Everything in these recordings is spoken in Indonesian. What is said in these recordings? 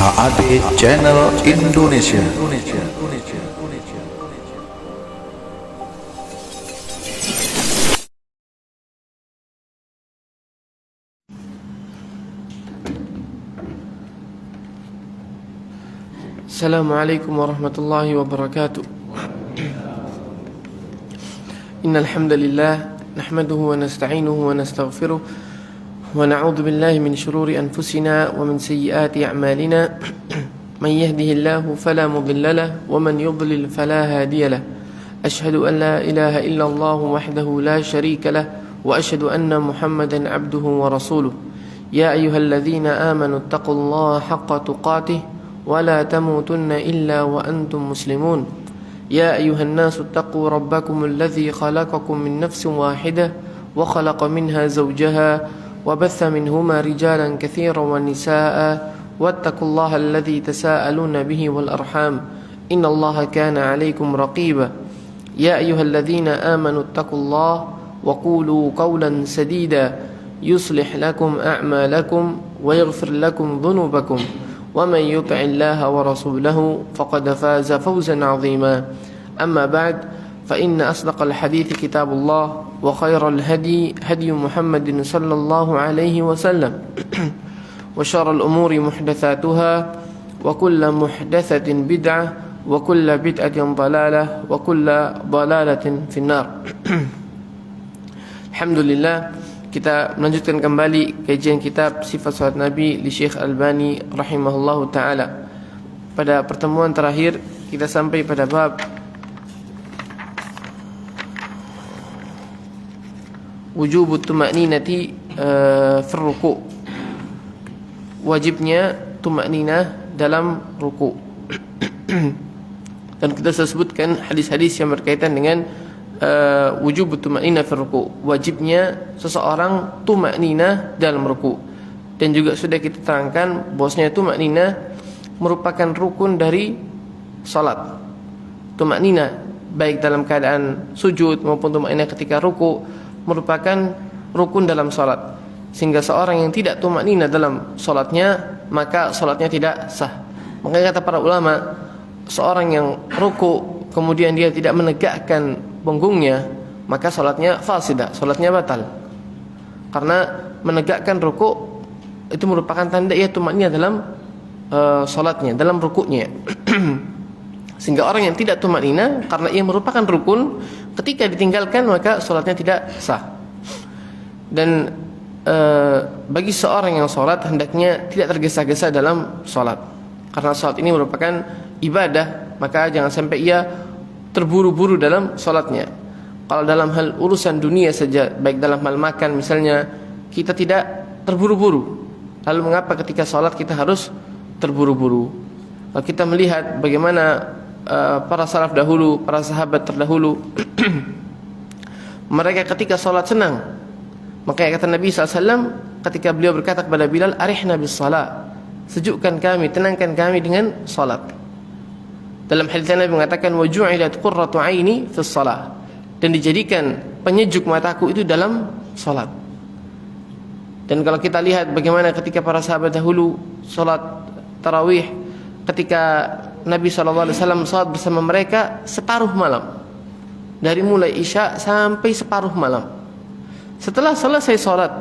HAD Channel Indonesia. Assalamualaikum warahmatullahi wabarakatuh. Innal hamdalillah nahmaduhu wa nasta'inuhu wa nastaghfiruh wa na'udzu billahi min shururi anfusina wa min sayyiati a'malina. Man yahdihillahu fala mudilla lahu wa man yudlil fala hadiya lahu. Ashhadu an la ilaha illallah wahdahu la sharika lahu wa ashhadu anna Muhammadan 'abduhu wa rasuluh. Ya ayyuhalladzina amanu taqullaha haqqa tuqatih ولا تموتن إلا وأنتم مسلمون يا أيها الناس اتقوا ربكم الذي خلقكم من نفس واحدة وخلق منها زوجها وبث منهما رجالا كثيرا ونساء واتقوا الله الذي تساءلون به والأرحام إن الله كان عليكم رقيبا يا أيها الذين آمنوا اتقوا الله وقولوا قولا سديدا يصلح لكم أعمالكم ويغفر لكم ذنوبكم ومن يطع الله ورسوله فقد فاز فوزا عظيما أما بعد فإن أصدق الحديث كتاب الله وخير الهدي هدي محمد صلى الله عليه وسلم وشر الأمور محدثاتها وكل محدثة بدعة وكل بدعة ضلالة وكل ضلالة في النار. Alhamdulillah, kita melanjutkan kembali kajian kitab Sifat Salat Nabi li Syekh Albani rahimahullahu taala. Pada pertemuan terakhir kita sampai pada bab wujubut tuma'ninati fi ruku'. Wajibnya tuma'ninah dalam ruku'. Dan kita sebutkan hadis-hadis yang berkaitan dengan wujub tuma'ninah fi ruku', wajibnya seseorang tuma'ninah dalam ruku'. Dan juga sudah kita terangkan bahwasanya tuma'ninah merupakan rukun dari salat. Tuma'ninah baik dalam keadaan sujud maupun tuma'ninah ketika ruku' merupakan rukun dalam salat. Sehingga seorang yang tidak tuma'ninah dalam salatnya, maka salatnya tidak sah. Makanya kata para ulama, seorang yang ruku' kemudian dia tidak menegakkan punggungnya, maka salatnya fasidah, salatnya batal. Karena menegakkan ruku' itu merupakan tanda ia tumakninah dalam salatnya, dalam rukuknya. Sehingga orang yang tidak tumakninah karena ia merupakan rukun, ketika ditinggalkan maka salatnya tidak sah. Dan bagi seorang yang salat hendaknya tidak tergesa-gesa dalam salat. Karena salat ini merupakan ibadah, maka jangan sampai ia terburu-buru dalam salatnya. Kalau dalam hal urusan dunia saja, baik dalam hal makan misalnya, kita tidak terburu-buru. Lalu mengapa ketika salat kita harus terburu-buru? Kalau kita melihat bagaimana para salaf dahulu, para sahabat terdahulu, mereka ketika salat senang. Makanya kata Nabi SAW ketika beliau berkata kepada Bilal, arihna bis salat, sejukkan kami, tenangkan kami dengan salat. Dalam hadis Nabi mengatakan wa ju'ilat qurratu 'aini fi shalah, dan dijadikan penyejuk mataku itu dalam salat. Dan kalau kita lihat bagaimana ketika para sahabat dahulu salat tarawih, ketika Nabi SAW salat bersama mereka separuh malam, dari mulai isya sampai separuh malam. Setelah selesai salat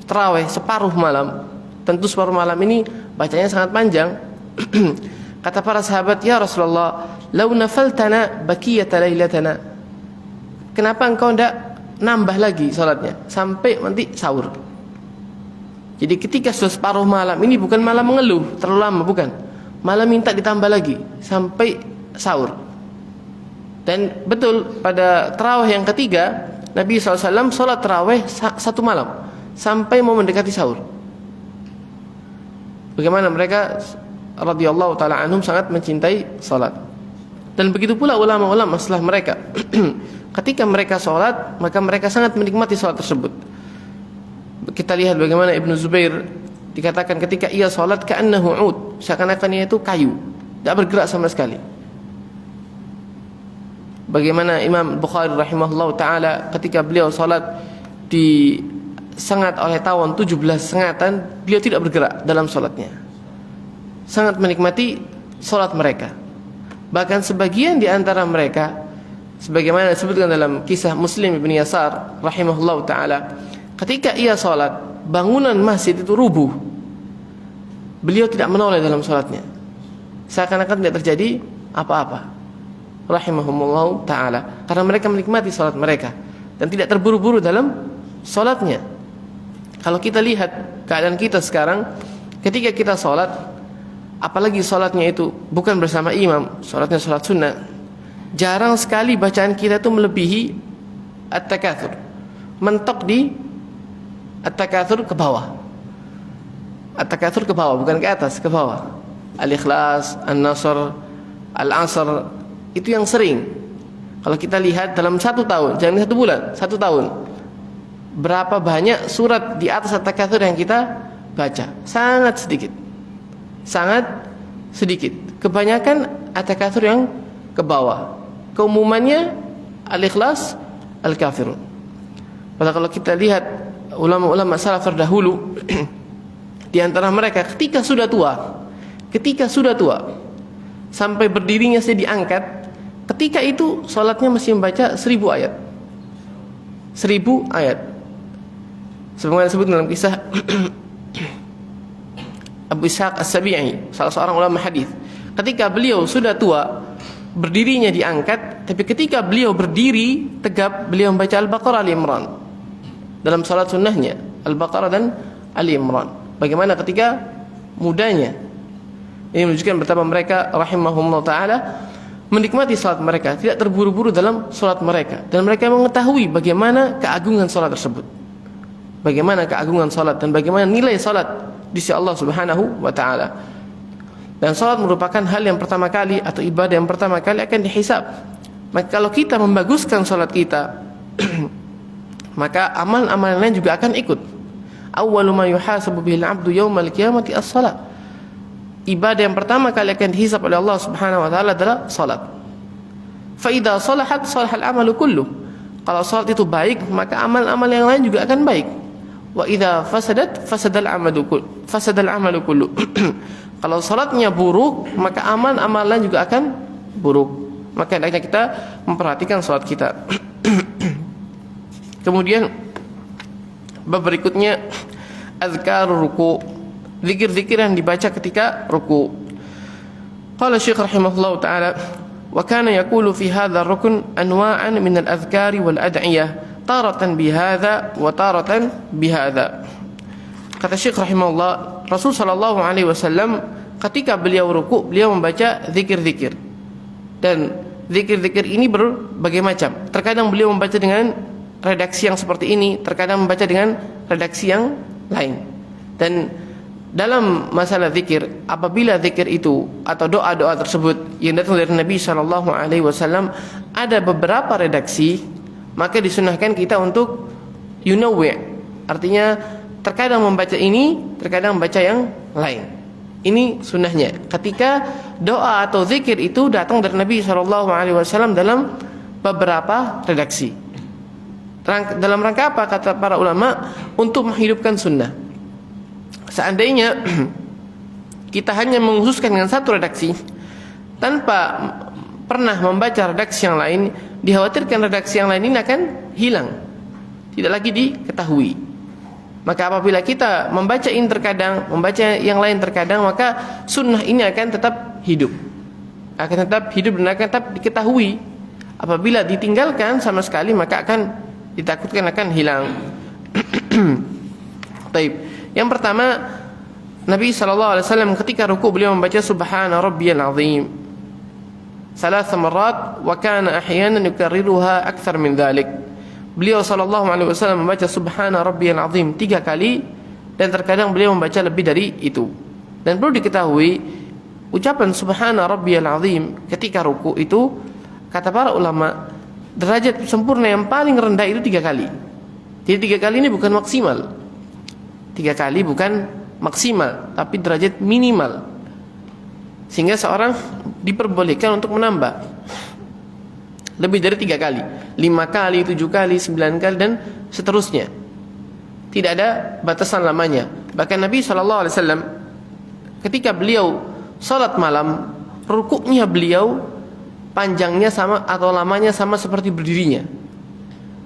tarawih separuh malam, tentu separuh malam ini bacanya sangat panjang. Kata para sahabat, ya Rasulullah, lau nafaltana bakiyata lailatana, kenapa engkau tidak nambah lagi salatnya sampai nanti sahur? Jadi ketika sudah separuh malam, ini bukan malam mengeluh terlalu lama, bukan, malah minta ditambah lagi sampai sahur. Dan betul pada tarawih yang ketiga, Nabi SAW salat tarawih satu malam sampai mau mendekati sahur. Bagaimana mereka radhiyallahu ta'ala anhum sangat mencintai salat. Dan begitu pula ulama-ulama setelah mereka. Ketika mereka salat, maka mereka sangat menikmati salat tersebut. Kita lihat bagaimana Ibnu Zubair dikatakan ketika ia salat ka'annahu 'ud, seakan-akan ia itu kayu, tidak bergerak sama sekali. Bagaimana Imam Bukhari rahimahullahu ta'ala ketika beliau salat disengat oleh tawon 17 sengatan, beliau tidak bergerak dalam salatnya. sangat menikmati salat mereka. Bahkan sebagian di antara mereka, sebagaimana disebutkan dalam kisah Muslim bin Yasar rahimahullah taala, ketika ia salat, bangunan masjid itu rubuh. Beliau tidak menoleh dalam salatnya, seakan-akan tidak terjadi apa-apa. Rahimahumullah taala, karena mereka menikmati salat mereka dan tidak terburu-buru dalam salatnya. Kalau kita lihat keadaan kita sekarang, ketika kita salat, apalagi salatnya itu bukan bersama imam, salatnya salat sunnah, jarang sekali bacaan kita itu melebihi at-takatsur, mentok di at-takatsur ke bawah. At-takatsur ke bawah, bukan ke atas, ke bawah. Al-Ikhlas, An-Nasr, Al-Asr, itu yang sering. Kalau kita lihat dalam 1 tahun, jangan 1 bulan, 1 tahun, berapa banyak surat di atas at-takatsur yang kita baca? Sangat sedikit. Sangat sedikit. Kebanyakan at-takatsur yang ke bawah. Keumumannya Al-Ikhlas, Al-Kafirun. Padahal kalau kita lihat ulama-ulama salaf terdahulu di antara mereka ketika sudah tua sampai berdirinya saya diangkat, ketika itu salatnya masih membaca 1000 ayat. 1000 ayat. Sebagaimana disebut dalam kisah Abu Ishaq As-Sabi'i, salah seorang ulama hadis. Ketika beliau sudah tua, berdirinya diangkat, tapi ketika beliau berdiri tegap, beliau membaca Al-Baqarah, Ali Imran. Dalam salat sunnahnya, Al-Baqarah dan Ali Imran. Bagaimana ketika mudanya. Ini menunjukkan betapa mereka rahimahumullah taala menikmati salat mereka, tidak terburu-buru dalam salat mereka, dan mereka mengetahui bagaimana keagungan salat tersebut. Bagaimana keagungan salat dan bagaimana nilai salat di sisi Allah Subhanahu wa taala. Dan salat merupakan hal yang pertama kali atau ibadah yang pertama kali akan dihisab. Maka kalau kita membaguskan salat kita, maka amal-amal lain juga akan ikut. Awwalu ma yuhasabu bihil 'abdu yaumal qiyamati as-shalah. Ibadah yang pertama kali akan dihisab oleh Allah Subhanahu wa taala adalah salat. Fa idza salahat salahal amalu kullu. Kalau salat itu baik, maka amal-amal yang lain juga akan baik. Wa idza fasadat fasadal amalu kullu. Kalau salatnya buruk, maka amal-amal lain juga akan buruk. Maka hendaknya kita memperhatikan salat kita. Kemudian bab berikutnya azkarur ruku', zikir-zikir yang dibaca ketika ruku'. Qala Syekh rahimahullah taala, wa kana yaqulu fi hadzal rukun anwa'an min al-adhkari wal ad'iyah taratan bihadza wa taratan bihadza. Kata Syekh rahimahullah, Rasul sallallahu alaihi wasallam ketika beliau ruku', beliau membaca zikir-zikir. Dan zikir-zikir ini berbagai macam. Terkadang beliau membaca dengan redaksi yang seperti ini, terkadang membaca dengan redaksi yang lain. Dan dalam masalah zikir, apabila zikir itu atau doa-doa tersebut yang datang dari Nabi sallallahu alaihi wasallam ada beberapa redaksi, maka disunahkan kita untuk yunawwi'. Artinya terkadang membaca ini, terkadang membaca yang lain. Ini sunnahnya. Ketika doa atau zikir itu datang dari Nabi sallallahu alaihi wasallam dalam beberapa redaksi. Dalam rangka apa kata para ulama? Untuk menghidupkan sunnah. Seandainya kita hanya mengkhususkan dengan satu redaksi tanpa pernah membaca redaksi yang lain, dikhawatirkan redaksi yang lain ini akan hilang, tidak lagi diketahui. Maka apabila kita membaca ini terkadang, membaca yang lain terkadang, maka sunnah ini akan tetap hidup, dan akan tetap diketahui. Apabila ditinggalkan sama sekali, maka akan ditakutkan akan hilang. Taib. Yang pertama, Nabi SAW ketika ruku' beliau membaca Subhana Rabbiyal Azim 3 marat, wa kana ahyanan yukarriruha akthar min dhalik. Beliau SAW membaca Subhana Rabbiyal Azim 3 kali, dan terkadang beliau membaca lebih dari itu. Dan perlu diketahui, ucapan Subhana Rabbiyal Azim ketika ruku' itu, kata para ulama, derajat sempurna yang paling rendah itu 3 kali. Jadi 3 kali ini bukan maksimal. 3 kali bukan maksimal, tapi derajat minimal. Sehingga seorang diperbolehkan untuk menambah lebih dari 3 kali, 5 kali, 7 kali, 9 kali, dan seterusnya. Tidak ada batasan lamanya. Bahkan Nabi SAW ketika beliau salat malam rukuknya beliau panjangnya sama atau lamanya sama seperti berdirinya.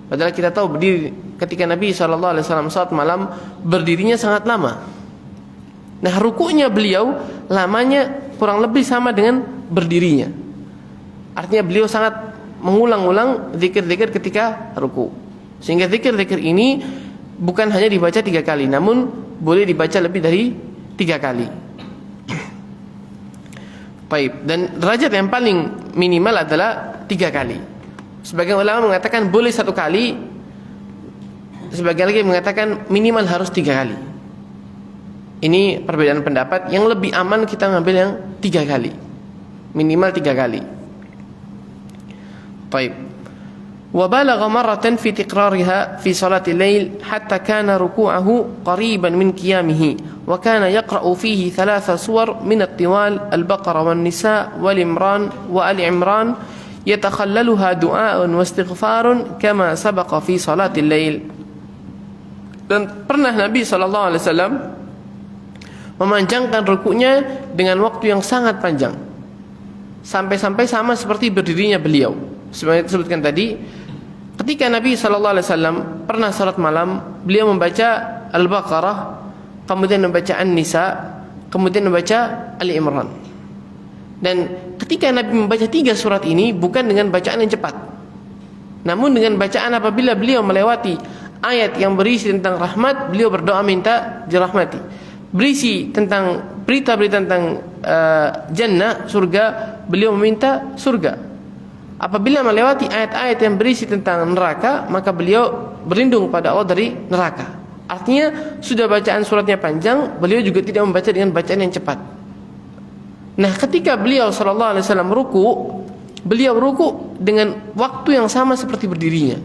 Padahal kita tahu berdiri ketika Nabi SAW salat malam berdirinya sangat lama. Nah, rukuknya beliau lamanya kurang lebih sama dengan berdirinya. Artinya beliau sangat mengulang-ulang zikir-zikir ketika ruku. Sehingga zikir-zikir ini bukan hanya dibaca 3 kali, namun boleh dibaca lebih dari 3 kali. Baik, dan derajat yang paling minimal adalah 3 kali. Sebagian ulama mengatakan boleh 1 kali, sebagian lagi mengatakan minimal harus 3 kali. Ini perbedaan pendapat. Yang lebih aman kita ngambil yang 3 kali, minimal 3 kali. Baik. Wa balagha marratan fi tikrariha fi salati al-lail hatta kana ruku'ahu qariban min qiyamihi wa kana yaqra'u fihi 3 suwar min at-tiwal al-Baqarah wan-Nisa wal-Imran wa al-Imran yatakhallaluha du'a'un wa istighfarun kama sabaqa fi salati al-lail. Dan pernah Nabi SAW memanjangkan rukuknya dengan waktu yang sangat panjang, sampai-sampai sama seperti berdirinya beliau. Sebenarnya disebutkan tadi, ketika Nabi SAW pernah salat malam, beliau membaca Al-Baqarah, kemudian membaca An-Nisa, kemudian membaca Ali Imran. Dan ketika Nabi membaca 3 surat ini bukan dengan bacaan yang cepat, namun dengan bacaan apabila beliau melewati ayat yang berisi tentang rahmat, beliau berdoa minta dirahmati. Berisi tentang berita-berita tentang jannah, surga, beliau meminta surga. Apabila melewati ayat-ayat yang berisi tentang neraka, maka beliau berlindung pada Allah dari neraka. Artinya sudah bacaan suratnya panjang, beliau juga tidak membaca dengan bacaan yang cepat. Nah, ketika beliau SAW ruku, beliau ruku dengan waktu yang sama seperti berdirinya.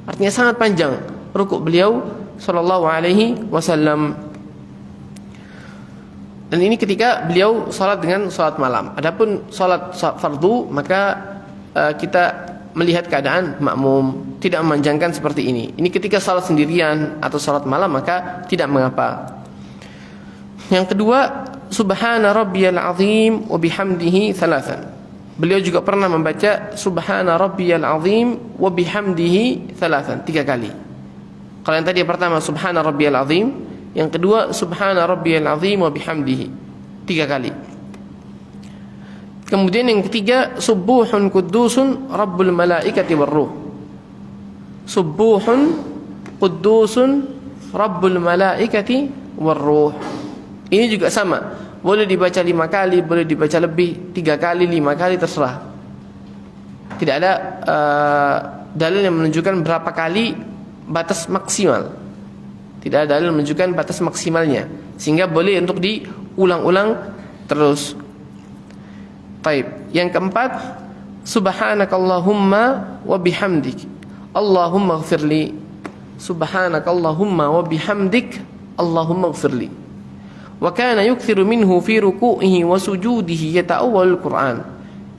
Artinya sangat panjang ruku beliau SAW. Dan ini ketika beliau salat dengan salat malam. Adapun salat fardu, maka kita melihat keadaan makmum, tidak memanjangkan seperti ini. Ini ketika salat sendirian atau salat malam, maka tidak mengapa. Yang kedua, subhana rabbiyal azim wa bihamdihi 3. Beliau juga pernah membaca subhana rabbiyal azim wa bihamdihi 3 kali. Kalau yang tadi yang pertama subhana rabbiyal azim, yang kedua subhana rabbiyal azim wa bihamdihi 3 kali. Kemudian yang ketiga, subuhun qudusun rabbul malaikati warruh. Subuhun qudusun rabbul malaikati warruh. Ini juga sama, boleh dibaca 5 kali, boleh dibaca lebih, 3 kali, 5 kali, terserah. Tidak ada dalil yang menunjukkan berapa kali batas maksimal. Tidak ada dalil menunjukkan batas maksimalnya, sehingga boleh untuk diulang-ulang terus. Baik, yang keempat, subhanakallahumma wa bihamdik Allahumma ighfirli. Subhanakallahumma wa bihamdik Allahumma ighfirli. Wa kana yukthiru minhu fi ruku'ihi wa sujudihi yata'awwalul Qur'an.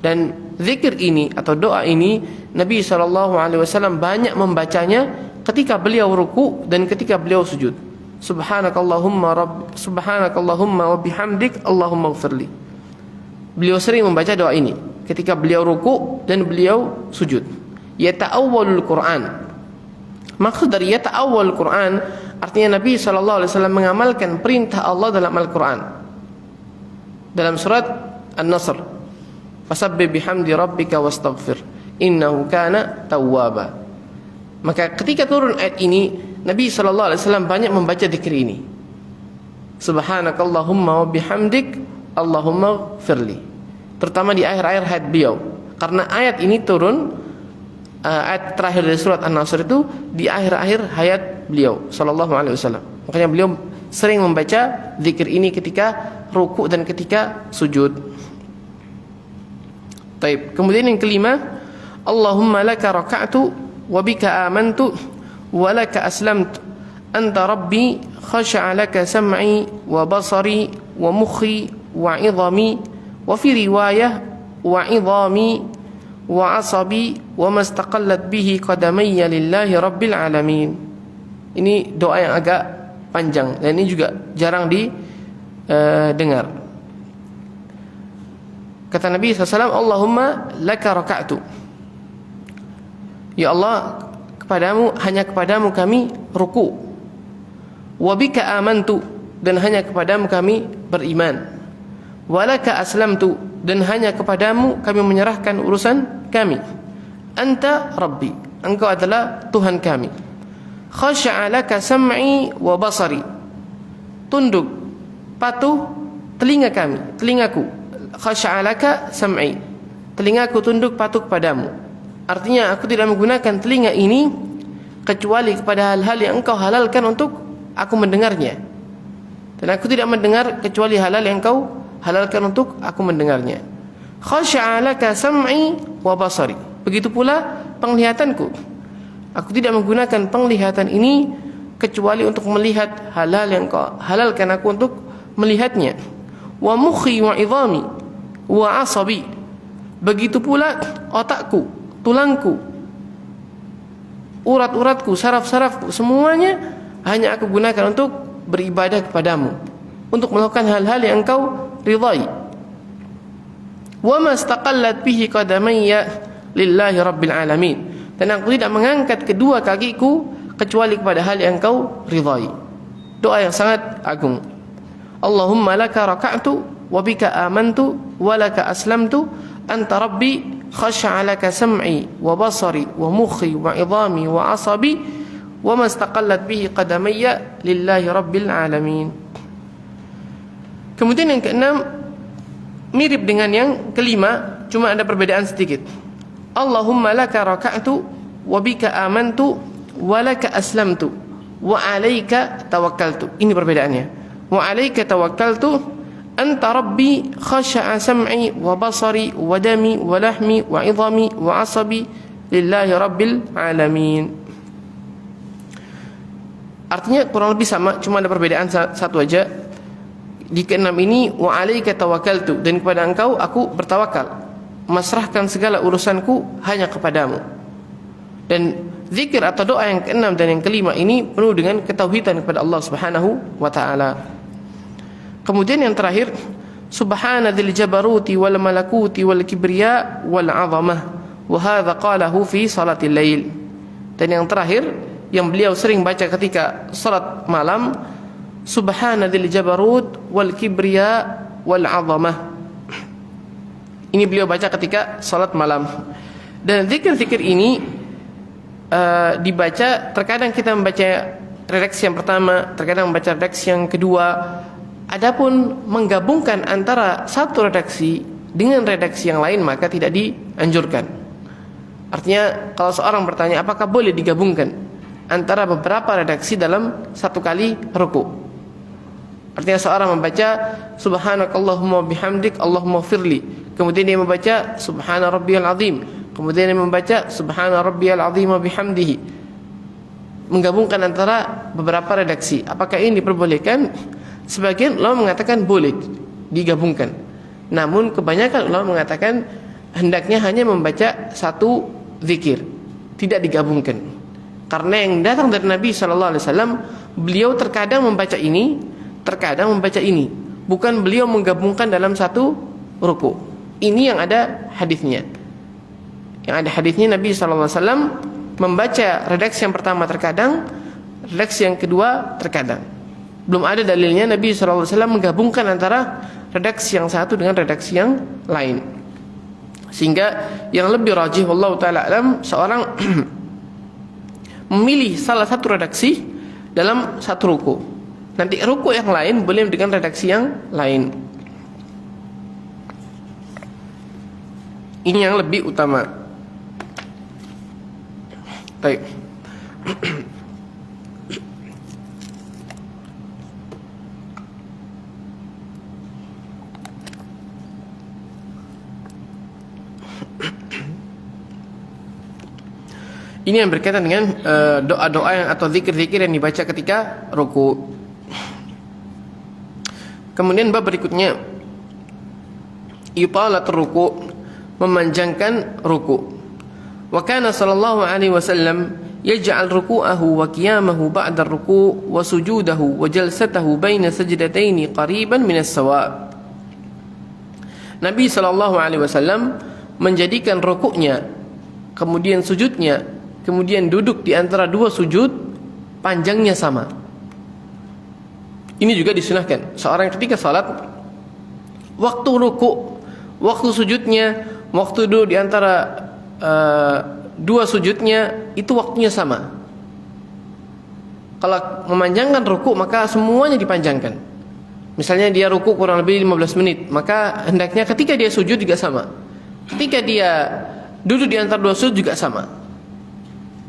Dan zikir ini atau doa ini Nabi SAW banyak membacanya ketika beliau ruku dan ketika beliau sujud. Subhanakallahumma wa bihamdik Allahumma ighfirli. Beliau sering membaca doa ini ketika beliau ruku dan beliau sujud. Yata'awwalul Qur'an. Maksud dari yata'awwalul Qur'an artinya Nabi SAW mengamalkan perintah Allah dalam Al-Quran. Dalam surat An-Nasr, fasabbih bihamdi rabbika wastaghfir innahu kana tawwaba. Maka ketika turun ayat ini, Nabi SAW banyak membaca zikir ini. Subhanakallahumma wa bihamdik Allahumma ighfirli. Terutama di akhir-akhir hayat beliau. Karena ayat ini turun, ayat terakhir dari surat An-Nasr itu di akhir-akhir hayat beliau SAW. Makanya beliau sering membaca zikir ini ketika ruku dan ketika sujud. Baik. Kemudian yang kelima, Allahumma laka raka'tu wa bika amantu wa laka aslamtu anta rabbi khasha'a laka sam'i wa basari wa mukhi wa 'idhami wa fi riwayah wa 'idhami wa 'asabi wa mastaqallat bihi qadamayya lillahi rabbil alamin. Ini doa yang agak panjang dan ini juga jarang didengar. Kata Nabi SAW, Allahumma laka raka'tu. Ya Allah, hanya kepadamu kami ruku. Wa bika amantu, dan hanya kepadamu kami beriman. Wa laka aslamtu, dan hanya kepadamu kami menyerahkan urusan kami. Anta Rabbi, engkau adalah Tuhan kami. Khasha'a laka sam'i wa basari, tunduk, patuh telingaku. Khasha'a laka sam'i, telingaku tunduk patuh kepadamu. Artinya aku tidak menggunakan telinga ini kecuali kepada hal-hal yang engkau halalkan untuk aku mendengarnya, dan aku tidak mendengar kecuali hal-hal yang engkau halalkan untuk aku mendengarnya. Khasha'a laka sam'i wa basari, begitu pula penglihatanku. Aku tidak menggunakan penglihatan ini kecuali untuk melihat hal-hal yang engkau halalkan aku untuk melihatnya. Wa mukhi wa idhami wa asabi, begitu pula otakku, tulangku, urat-uratku, saraf-sarafku, semuanya hanya aku gunakan untuk beribadah kepadamu, untuk melakukan hal-hal yang engkau ridhai. Wa mastaqallat bihi qadamayya lillahi rabbil alamin, dan aku tidak mengangkat kedua kakiku kecuali kepada hal yang engkau ridhai. Doa yang sangat agung. Allahumma laka raka'tu wa bika amantu wa laka aslamtu anta rabbi khasha'a laka sam'i wa basari wa mukhi wa idhami wa asabi wa mastaqallat bihi qadamayya lillahi rabbil alamin. Kemudian yang keenam mirip dengan yang kelima, cuma ada perbedaan sedikit. Allahumma laka raka'tu wa bika amantu wa laka aslamtu wa alaika tawakkaltu. Ini perbedaannya. Wa alaika tawakkaltu anta rabbi khasha'a sam'i wa basari wa dami wa lahmi wa idhami wa asabi lillahi rabbil alamin. Artinya kurang lebih sama, cuma ada perbedaan satu aja. Di keenam ini wa alaika tawakkaltu, dan kepada engkau aku bertawakal, masrahkan segala urusanku hanya kepadamu. Dan zikir atau doa yang keenam dan yang kelima ini penuh dengan ketauhidan kepada Allah Subhanahu wa taala. Kemudian yang terakhir, subhanadzil jabaruti wal malakuti wal kibriya wal 'azamah, wa hadza qalahu fi salatil lail. Dan yang terakhir yang beliau sering baca ketika salat malam, subhanadzil jabarut wal kibriya wal 'azamah. Ini beliau baca ketika salat malam. Dan zikir-zikir ini dibaca, terkadang kita membaca redaksi yang pertama, terkadang membaca redaksi yang kedua. Adapun menggabungkan antara satu redaksi dengan redaksi yang lain maka tidak dianjurkan. Artinya kalau seorang bertanya apakah boleh digabungkan antara beberapa redaksi dalam satu kali ruku. Artinya seorang membaca subhanakallahumma bihamdik Allahumma firli, kemudian dia membaca subhana rabbiyal azim, kemudian dia membaca subhana rabbiyal azim bihamdihi. Menggabungkan antara beberapa redaksi, apakah ini diperbolehkan? Sebagian ulama mengatakan boleh digabungkan, namun kebanyakan ulama mengatakan hendaknya hanya membaca satu zikir, tidak digabungkan. Karena yang datang dari Nabi SAW, beliau terkadang membaca ini, terkadang membaca ini, bukan beliau menggabungkan dalam satu ruku. Ini yang ada hadisnya. Yang ada hadisnya Nabi SAW membaca redaksi yang pertama terkadang, redaksi yang kedua terkadang. Belum ada dalilnya Nabi SAW menggabungkan antara redaksi yang satu dengan redaksi yang lain. Sehingga yang lebih rajih wallahu ta'ala alam, seorang memilih salah satu redaksi dalam satu ruku. Nanti ruku yang lain boleh dengan redaksi yang lain. Ini yang lebih utama. Baik. Ini yang berkaitan dengan doa-doa yang atau zikir-zikir yang dibaca ketika ruku. Kemudian bab berikutnya, italatul ruku, memanjangkan ruku. Wa kana sallallahu alaihi wasallam yaj'al ruku'ahu wa qiyamahu ba'da ar-ruku' wa sujudahu wa jalsatahu baina sajdataini qariban min as-sawa'. Nabi SAW menjadikan rukuknya, kemudian sujudnya, kemudian duduk di antara dua sujud, panjangnya sama. Ini juga disunahkan. Seorang ketika salat, waktu rukuk, waktu sujudnya, waktu duduk di antara dua sujudnya, itu waktunya sama. Kalau memanjangkan rukuk, maka semuanya dipanjangkan. Misalnya dia rukuk kurang lebih 15 menit, maka hendaknya ketika dia sujud juga sama. Ketika dia duduk di antara dua sujud juga sama.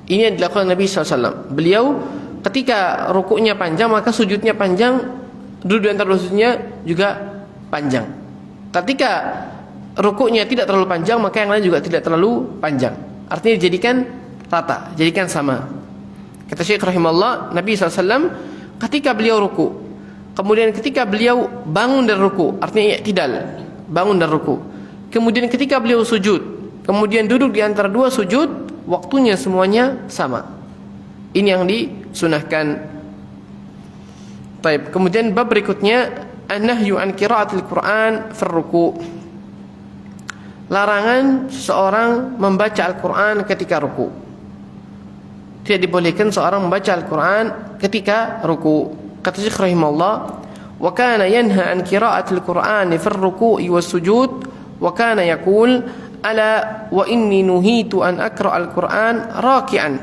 Ini yang dilakukan Nabi SAW. Beliau ketika rukuknya panjang, maka sujudnya panjang, duduk di antara dua sujudnya juga panjang. Ketika rukuknya tidak terlalu panjang, maka yang lain juga tidak terlalu panjang. Artinya dijadikan rata, jadikan sama. Kata Syekh rahimahullah, Nabi SAW ketika beliau ruku, kemudian ketika beliau bangun dari ruku, artinya i'tidal, bangun dari ruku, kemudian ketika beliau sujud, kemudian duduk di antara dua sujud, waktunya semuanya sama. Ini yang disunahkan. Baik, kemudian bab berikutnya, an-nahyu an qiraatil Qur'an fi ruku'. Larangan seseorang membaca Al-Qur'an ketika ruku'. Tidak dibolehkan seorang membaca Al-Quran ketika ruku. Kata Syekh rahimahullah, wa kana yanha an qira'atil Qur'ani fi ar-ruku'i was-sujud, wa kana yaqul ala wa inni nuhitu an aqra' al-Qur'an raki'an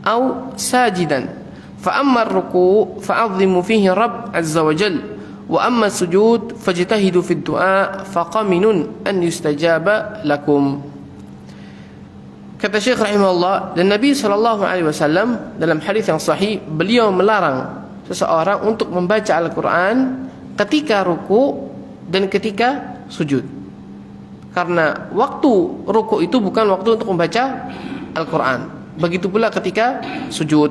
aw sajidan, fa amma ar-ruku' fa'azzimu fihi Rabb 'azza wa jalla, wa amma as-sujud fajtahidu fi ad-du'a faqaminun an yustajaba lakum. Kata Syekh rahimahullah, dan Nabi SAW dalam hadis yang sahih, beliau melarang seseorang untuk membaca Al-Quran ketika ruku dan ketika sujud. Karena waktu ruku itu bukan waktu untuk membaca Al-Quran. Begitu pula ketika sujud.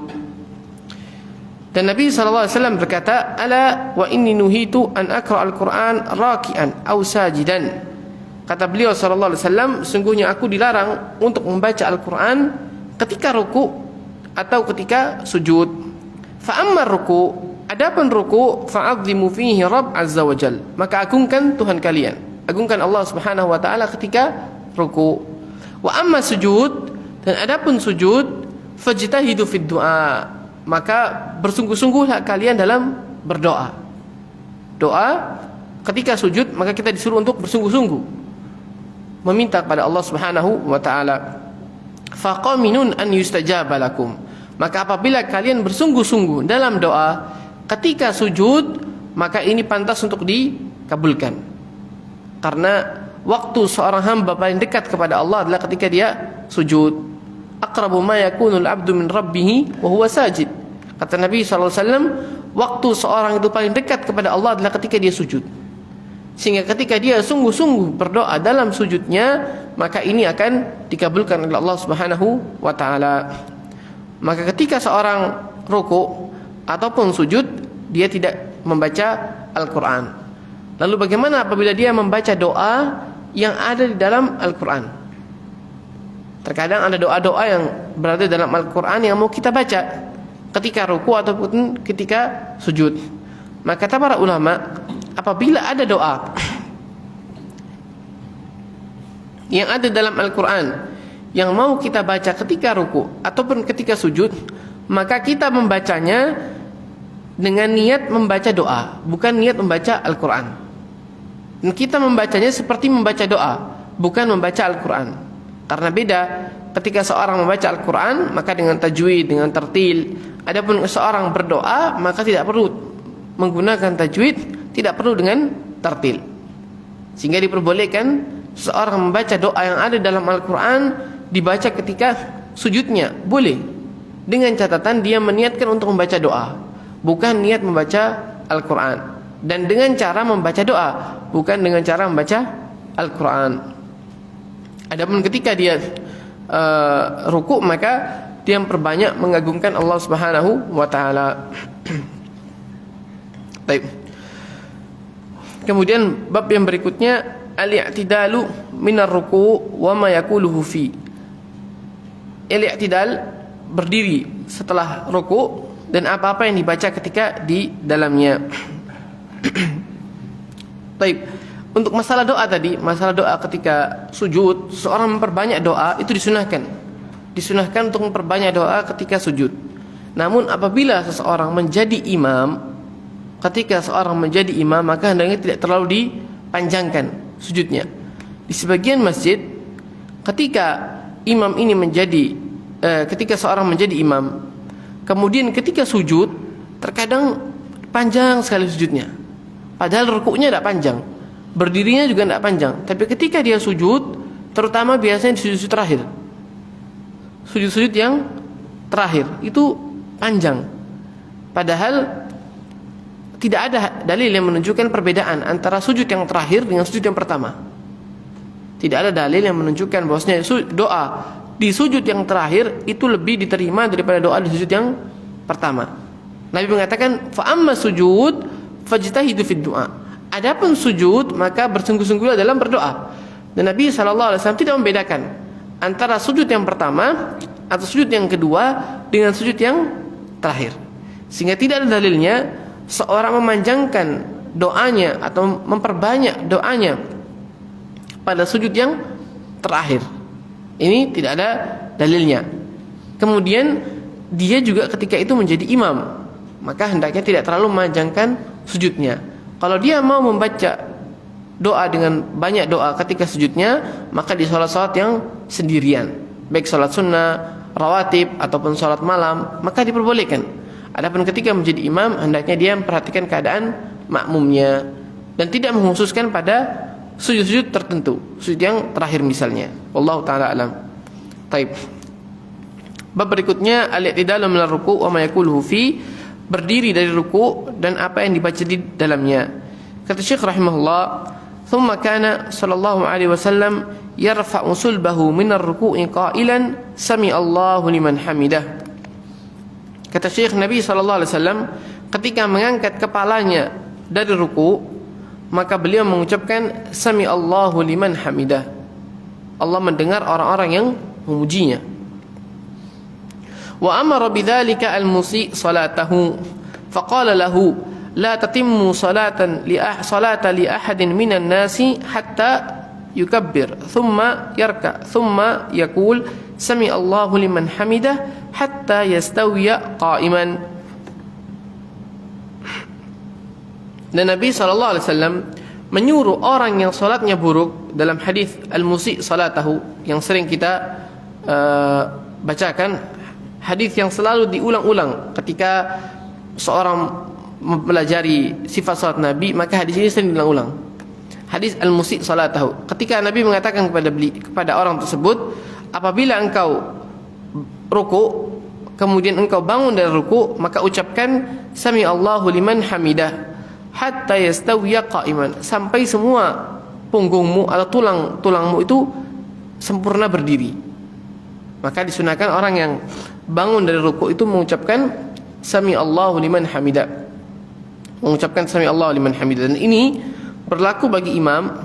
Dan Nabi SAW berkata, ala wa inni nuhitu an aqra al-Quran raki'an aw sajidan. Kata beliau SAW, sungguhnya aku dilarang untuk membaca Al-Quran ketika ruku atau ketika sujud. Fa'ammar ruku, adapun ruku, fa'azzimu fihi Rabb 'azza wa jalla, maka agungkan Tuhan kalian, agungkan Allah Subhanahu wa taala ketika ruku. Wa amma sujud, dan adapun sujud, fajtahidu fid du'a, maka bersungguh-sungguhlah kalian dalam berdoa. Doa ketika sujud, maka kita disuruh untuk bersungguh-sungguh meminta kepada Allah Subhanahu wa taala. Faqaminun an yustajaba lakum, maka apabila kalian bersungguh-sungguh dalam doa ketika sujud, maka ini pantas untuk dikabulkan. Karena waktu seorang hamba paling dekat kepada Allah adalah ketika dia sujud. Aqrabu ma yakunul 'abdu min rabbih wa huwa sajid. Kata Nabi SAW, waktu seorang itu paling dekat kepada Allah adalah ketika dia sujud. Sehingga ketika dia sungguh-sungguh berdoa dalam sujudnya, maka ini akan dikabulkan oleh Allah Subhanahu wa taala. Maka ketika seorang ruku ataupun sujud, dia tidak membaca Al-Quran. Lalu bagaimana apabila dia membaca doa yang ada di dalam Al-Quran? Terkadang ada doa-doa yang berada dalam Al-Quran yang mau kita baca ketika ruku ataupun ketika sujud. Maka kata para ulama, apabila ada doa yang ada dalam Al-Quran yang mau kita baca ketika ruku ataupun ketika sujud, maka kita membacanya dengan niat membaca doa, bukan niat membaca Al-Quran. Dan kita membacanya seperti membaca doa, bukan membaca Al-Quran. Karena beda ketika seorang membaca Al-Quran, maka dengan tajwid, dengan tartil. Adapun seorang berdoa, maka tidak perlu menggunakan tajwid, tidak perlu dengan tartil. Sehingga diperbolehkan seorang membaca doa yang ada dalam Al-Quran dibaca ketika sujudnya, boleh, dengan catatan dia meniatkan untuk membaca doa, bukan niat membaca Al-Quran. Dan dengan cara membaca doa, bukan dengan cara membaca Al-Quran. Adapun ketika dia ruku, maka dia memperbanyak mengagungkan Allah Subhanahu wa taala. Baik. Kemudian bab yang berikutnya, al-i'tidalu minar ruku' wa ma yaquluhu fi. Al-i'tidal, berdiri setelah ruku' dan apa-apa yang dibaca ketika di dalamnya. Baik. untuk masalah doa tadi, masalah doa ketika sujud, seorang memperbanyak doa itu disunahkan. Disunahkan untuk memperbanyak doa ketika sujud. Namun apabila seseorang menjadi imam, ketika seorang menjadi imam, maka hendaknya tidak terlalu dipanjangkan sujudnya. Di sebagian masjid, ketika imam ini ketika seorang menjadi imam, kemudian ketika sujud, terkadang panjang sekali sujudnya. Padahal rukuknya tidak panjang, berdirinya juga tidak panjang. Tapi ketika dia sujud, terutama biasanya di sujud terakhir, sujud-sujud yang terakhir itu panjang. Padahal tidak ada dalil yang menunjukkan perbedaan antara sujud yang terakhir dengan sujud yang pertama. Tidak ada dalil yang menunjukkan bahwasanya doa di sujud yang terakhir itu lebih diterima daripada doa di sujud yang pertama. Nabi mengatakan, fa amma sujud fajtahidu fid du'a. Adapun sujud, maka bersungguh-sungguhlah dalam berdoa. Dan Nabi SAW tidak membedakan antara sujud yang pertama atau sujud yang kedua dengan sujud yang terakhir. Sehingga tidak ada dalilnya seorang memanjangkan doanya atau memperbanyak doanya pada sujud yang terakhir. Ini tidak ada dalilnya. Kemudian dia juga ketika itu menjadi imam, maka hendaknya tidak terlalu memanjangkan sujudnya. Kalau dia mau membaca doa dengan banyak doa ketika sujudnya, maka di sholat-sholat yang sendirian, baik sholat sunnah, rawatib ataupun sholat malam, maka diperbolehkan. Adapun ketika menjadi imam, hendaknya dia memperhatikan keadaan makmumnya dan tidak mengkhususkan pada sujud-sujud tertentu, sujud yang terakhir misalnya. Wallahu taala alam. Taib. Bab berikutnya al-i'tidalu minal ruku' wa ma yaquluhu fi, berdiri dari ruku' dan apa yang dibaca di dalamnya. Kata Syekh rahimahullah, "Tsumma kana sallallahu alaihi wasallam yarfa'u sulbahu minar ruku'i qailan sami Allahu liman hamidah." Kata Syekh, Nabi sallallahu alaihi wasallam ketika mengangkat kepalanya dari ruku', maka beliau mengucapkan sami Allahu liman hamidah. Allah mendengar orang-orang yang memujinya. Wa amara bidzalika al-musi' salatahu faqala lahu la tatimmu salata li ahadin minan nasi hatta yukabbir thumma yarka thumma yaqul sami Allahu liman hamidah hatta yastawiya qa'iman. Dan Nabi SAW menyuruh orang yang salatnya buruk dalam hadis al-musi' salatahu yang sering kita bacakan, hadis yang selalu diulang-ulang ketika seorang mempelajari sifat salat Nabi, maka hadis ini sering diulang-ulang. Hadis al-musi' salatahu, ketika Nabi mengatakan kepada orang tersebut, apabila engkau ruku, kemudian engkau bangun dari ruku, maka ucapkan sami Allahu liman hamidah hatta yastawiya qa'iman, sampai semua punggungmu atau tulangmu itu sempurna berdiri. Maka disunahkan orang yang bangun dari ruku itu mengucapkan sami Allahu liman hamidah, mengucapkan sami Allahu liman hamidah. Dan ini berlaku bagi imam,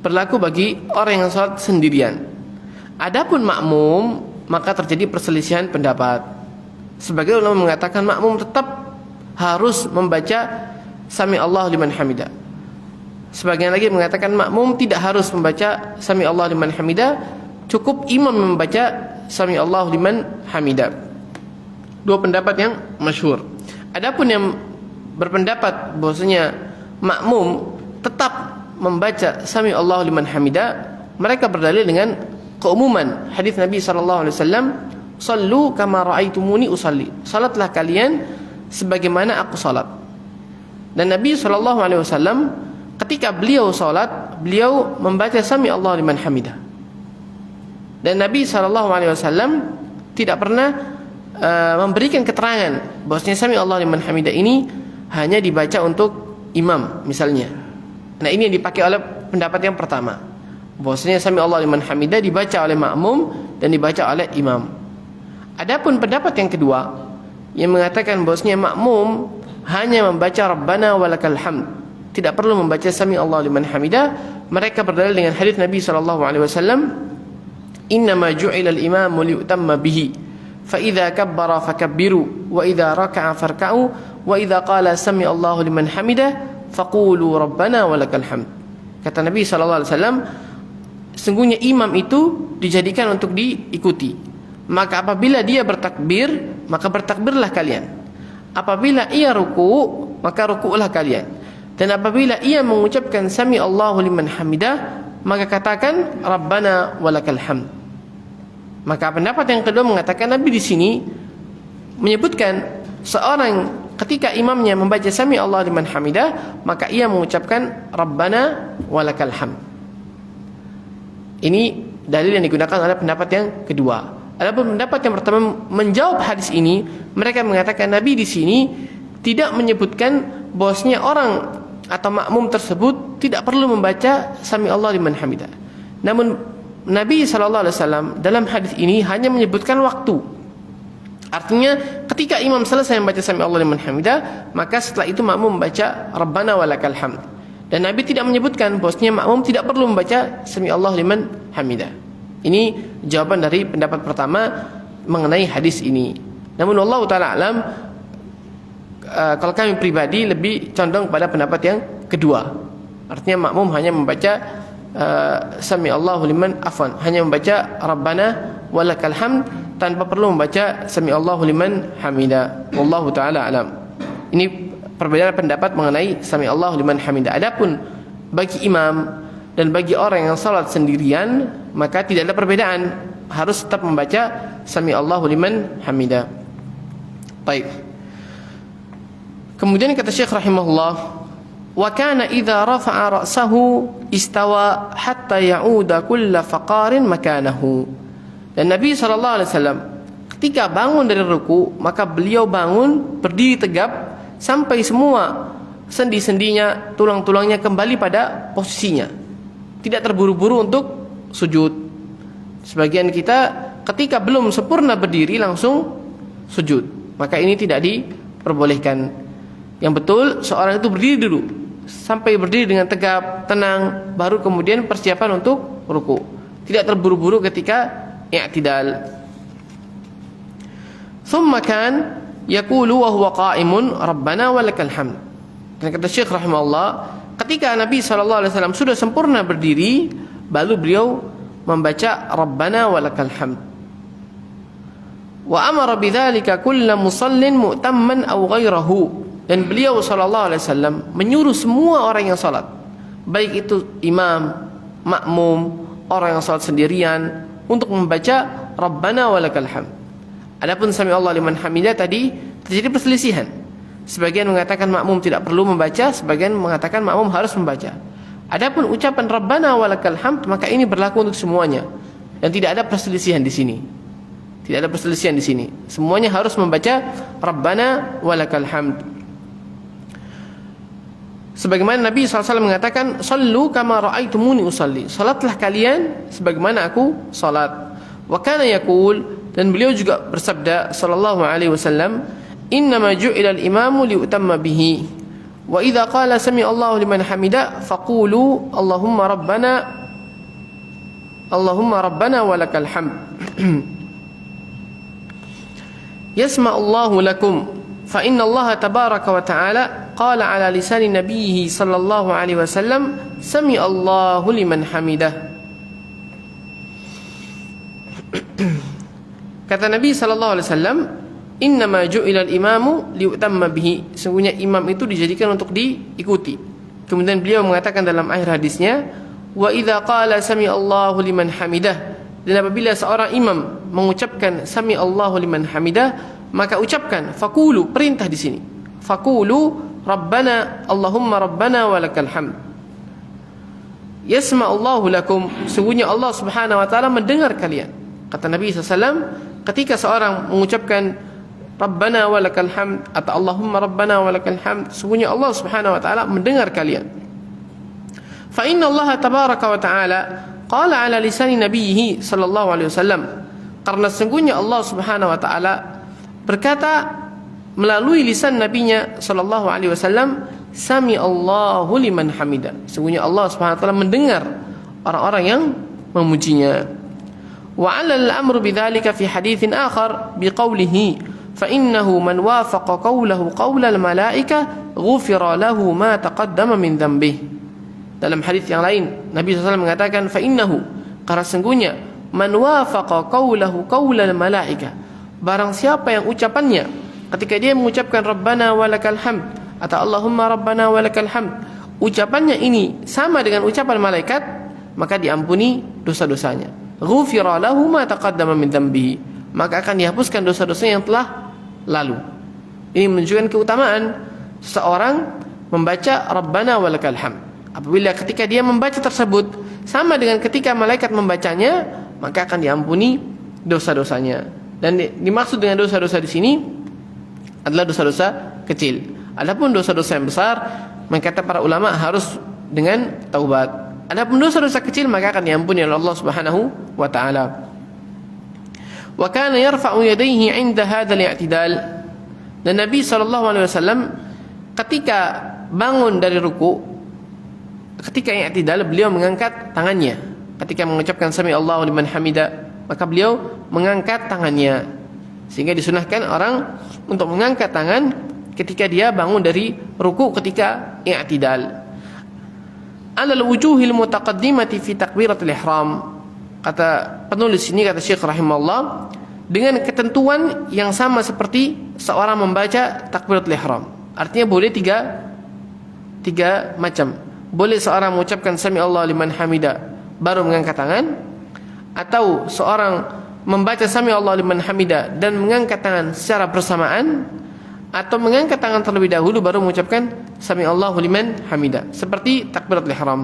berlaku bagi orang yang salat sendirian. Adapun makmum, maka terjadi perselisihan pendapat. Sebagai ulama mengatakan makmum tetap harus membaca sami Allahu liman hamidah. Sebagian lagi mengatakan makmum tidak harus membaca sami Allahu liman hamidah, cukup imam membaca sami Allahu liman hamidah. Dua pendapat yang masyhur. Adapun yang berpendapat bahwasanya makmum tetap membaca sami Allahu liman hamidah, mereka berdalil dengan keumuman hadis Nabi sallallahu alaihi wasallam, "Shallu kama raaitumuni usalli." Salatlah kalian sebagaimana aku salat. Dan Nabi SAW ketika beliau salat, beliau membaca sami Allah liman hamidah. Dan Nabi SAW tidak pernah memberikan keterangan bahwasanya sami Allah liman hamidah ini hanya dibaca untuk imam misalnya. Nah, ini yang dipakai oleh pendapat yang pertama, bahwasanya sami Allah liman hamidah dibaca oleh makmum dan dibaca oleh imam. Adapun pendapat yang kedua yang mengatakan bahwasanya makmum hanya membaca Rabbana walakal hamd, tidak perlu membaca sami Allah liman hamidah, mereka berdalil dengan hadis Nabi SAW, "Innama ju'ila al-imamu liyutamma bihi, fa idza kabbara fakabbiru, wa idza raka'a farka'u, wa idza qala sami Allahu liman hamidah faqulu Rabbana walakal hamd." Kata Nabi SAW, sungguhnya imam itu dijadikan untuk diikuti. Maka apabila dia bertakbir, maka bertakbirlah kalian. Apabila ia ruku', maka ruku'lah kalian. Dan apabila ia mengucapkan sami Allahu liman hamidah, maka katakan Rabbana walakal hamd. Maka pendapat yang kedua mengatakan Nabi di sini menyebutkan seorang ketika imamnya membaca sami Allahu liman hamidah, maka ia mengucapkan Rabbana walakal hamd. Ini dalil yang digunakan oleh pendapat yang kedua. Adapun pendapat yang pertama menjawab hadis ini, mereka mengatakan Nabi di sini tidak menyebutkan bahwasanya orang atau makmum tersebut tidak perlu membaca sami Allah liman hamidah. Namun Nabi SAW dalam hadis ini hanya menyebutkan waktu. Artinya ketika imam selesai membaca sami Allah liman hamidah, maka setelah itu makmum membaca Rabbana walakal hamd. Dan Nabi tidak menyebutkan bahwasanya makmum tidak perlu membaca sami Allah liman hamidah. Ini jawaban dari pendapat pertama mengenai hadis ini. Namun Allah taala alam, kalau kami pribadi lebih condong pada pendapat yang kedua. Artinya makmum hanya membaca sami Allahu liman hanya membaca Rabbana walakal hamd tanpa perlu membaca sami Allahu liman hamida. Wallahu taala alam. Ini perbedaan pendapat mengenai sami Allahu liman hamida. Adapun bagi imam dan bagi orang yang salat sendirian, maka tidak ada perbedaan, harus tetap membaca sami Allahu liman hamida. Baik. Kemudian kata Syekh rahimahullah, wa kana idza rafa'a ra'sahu istawa hatta ya'uda kulla faqarin makanahu. Dan Nabi SAW ketika bangun dari ruku, maka beliau bangun berdiri tegap sampai semua sendi-sendinya, tulang-tulangnya kembali pada posisinya, tidak terburu-buru untuk sujud. Sebagian kita ketika belum sempurna berdiri langsung sujud, maka ini tidak diperbolehkan. Yang betul seorang itu berdiri dulu sampai berdiri dengan tegap, tenang, baru kemudian persiapan untuk ruku. Tidak terburu-buru ketika i'tidal. Thumma kan yaqulu wa huwa qa'imun Rabbana walakal hamd. Dan kata Syekh rahimahullah, ketika Nabi SAW sudah sempurna berdiri, baru beliau membaca Rabbana walakal hamd. Wa amara bidzalika kullu musallin mu'tamman aw ghairahu. Dan beliau SAW menyuruh semua orang yang salat, baik itu imam, makmum, orang yang salat sendirian, untuk membaca Rabbana walakal hamd. Adapun sami Allah liman hamidah tadi terjadi perselisihan. Sebagian mengatakan makmum tidak perlu membaca, sebagian mengatakan makmum harus membaca. Adapun ucapan Rabbana walakal hamd, maka ini berlaku untuk semuanya dan tidak ada perselisihan di sini. Tidak ada perselisihan di sini. Semuanya harus membaca Rabbana walakal hamd. Sebagaimana Nabi SAW mengatakan, sallu kama ra'aitumuni usalli. Salatlah kalian sebagaimana aku salat. Wa kana yaqul, dan beliau juga bersabda sallallahu alaihi wasallam, innama ju'ila al-imamu liutamma bihi. Wa idza qala sami Allahu liman hamida faqulu Allahumma rabbana walakal hamd. Yasma'u Allahu lakum fa inna Allah tabaraka wa ta'ala qala ala lisani nabiyhi sallallahu alaihi wasallam sami Allahu liman hamidah. Kata Nabi sallallahu alaihi wasallam, innama ju'ila al-imamu liutamma bihi. Sungguhnya imam itu dijadikan untuk diikuti. Kemudian beliau mengatakan dalam akhir hadisnya, wa idza qala sami Allahu liman hamidah. Dan apabila seorang imam mengucapkan sami Allahu liman hamidah, maka ucapkan faqulu, perintah di sini. Faqulu Rabbana Allahumma rabbana walakal hamd. Yasma'u Allahu lakum. Sungguhnya Allah Subhanahu wa taala mendengar kalian. Kata Nabi SAW, ketika seorang mengucapkan Rabbana walakal hamd atau Allahumma rabbana walakal hamd, sungguhnya Allah Subhanahu wa taala mendengar kalian. Fa inna Allah tabaraka wa taala qala ala lisani nabiyhi sallallahu alaihi wasallam. Karena sungguhnya Allah Subhanahu wa taala berkata melalui lisan nabinya sallallahu alaihi wasallam, sami Allahu liman hamida. Sungguhnya Allah Subhanahu wa taala mendengar orang-orang yang memujinya. Wa 'ala al-amru bidzalika fi haditsin akhar biqaulihi fa innahu man wafaqa qawlahu qawla al-malaika ghufira lahu ma taqaddama min dhanbihi. Dalam hadis yang lain Nabi SAW mengatakan fa innahu, karena sungguhnya man wafaqa qawlahu qawlal malaika, barang siapa yang ucapannya ketika dia mengucapkan Rabbana walakal hamd atau Allahumma Rabbana walakal hamd, ucapannya ini sama dengan ucapan malaikat, maka diampuni dosa-dosanya. Ghufira lahu ma taqaddama min dhanbihi, maka akan dihapuskan dosa-dosa yang telah lalu. Ini menunjukkan keutamaan seseorang membaca Rabbana walakal hamd. Apabila ketika dia membaca tersebut sama dengan ketika malaikat membacanya, maka akan diampuni dosa-dosanya. Dan dimaksud dengan dosa-dosa di sini adalah dosa-dosa kecil. Adapun dosa-dosa yang besar, maka kata para ulama harus dengan taubat. Adapun dosa-dosa kecil maka akan diampuni oleh Allah Subhanahu wa taala. Wa kana yarfa'u yadayhi 'inda hadzal i'tidal. Dan Nabi SAW ketika bangun dari ruku, ketika i'tidal, beliau mengangkat tangannya. Ketika mengucapkan sami Allahu liman hamida, maka beliau mengangkat tangannya. Sehingga disunahkan orang untuk mengangkat tangan ketika dia bangun dari ruku ketika i'tidal. Alal wujuhil mutaqaddimati fi takbiratul ihram. Kata penulis ini, kata Syekh rahimahullah, dengan ketentuan yang sama seperti seorang membaca takbiratul ihram. Artinya boleh tiga macam. Boleh seorang mengucapkan sami Allah liman hamida baru mengangkat tangan, atau seorang membaca sami Allah liman hamida dan mengangkat tangan secara bersamaan, atau mengangkat tangan terlebih dahulu baru mengucapkan sami Allahu liman hamida, seperti takbiratul ihram.